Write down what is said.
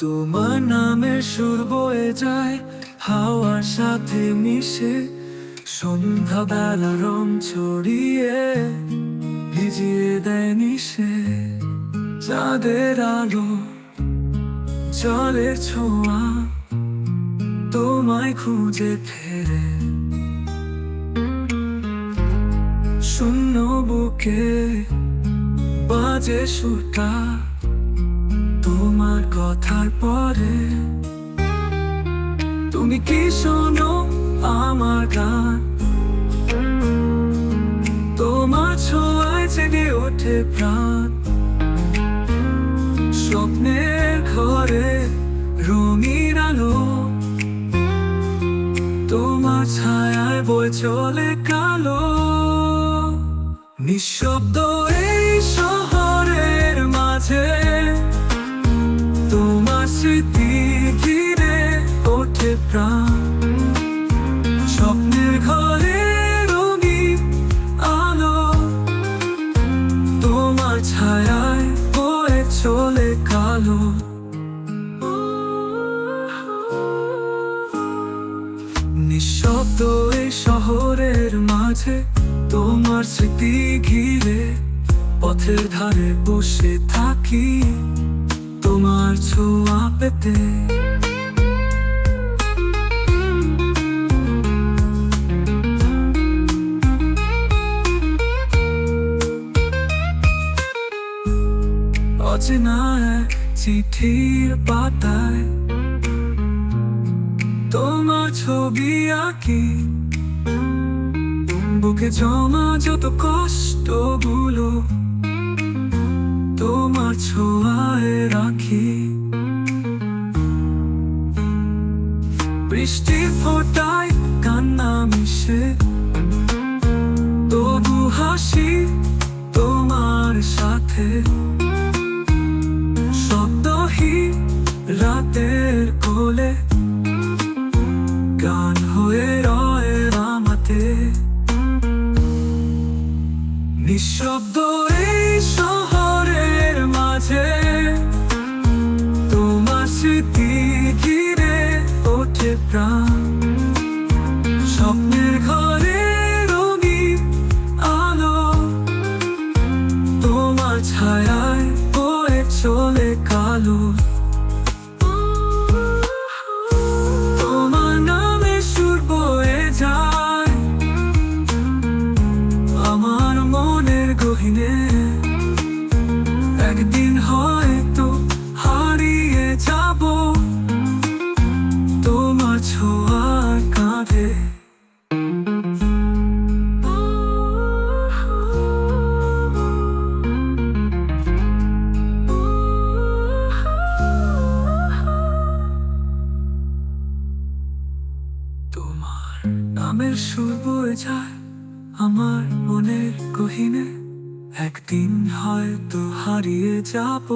তোমার নামের সুর বয়ে যায় হাওয়ার সাথে মিশে, সন্ধ্যাবেলা রং ছড়িয়ে ভিজিয়ে দেয় নিশে। চাঁদের আলো, জলের ছোঁয়া তোমায় খুঁজে ফেরে। শূন্য বুকে বাজে সুরটা তোমার কথার পরে। তুমি কি শোনো আমার গান? তোমার ছোঁয়ায় জেগে ওঠে প্রাণ। স্বপ্নের ঘরে রঙিন আলো, তোমার ছায়ায় বয়ে চলে কালো। নিঃশব্দ এই শহরের মাঝে তোমার স্মৃতি ঘিরে ওঠে প্রাণ। স্বপ্নের ঘরে রঙিন আলো, তোমার ছায়ায় বয়ে চলে কালো। নিঃশব্দ এই শহরের মাঝে তোমার স্মৃতি ঘিরে, পথের ধারে বসে থাকি তোমার ছোঁয়া পেতে। অচেনা এক চিঠির পাতায় তোমার ছবি আঁকি, বুকে জমা যত কষ্টগুলো তোমার ছোঁয়ায় রাখি। বৃষ্টির ফোঁটায় কান্না মিশে, তবু হাসি তোমার সাথে। শব্দহীন রাতের কোলে গান হয়ে রয়ে রামাতে। নিঃশব্দ এই শহরের মাঝে তোমার স্মৃতি ঘিরে ওঠে প্রাণ। স্বপ্নের ঘরে রঙিন আলো, তোমার ছায়ায় বয়ে চলে কালো। তোমার নামে সুর বয়ে যায় আমার মনের গহীনে। একদিন হয়তো হারিয়ে যাব তোমার ছোঁয়ার কাঁধে। তোমার নামের সুর বয়ে যায় আমার মনের গহীনে। একদিন হয়তো হারিয়ে যাব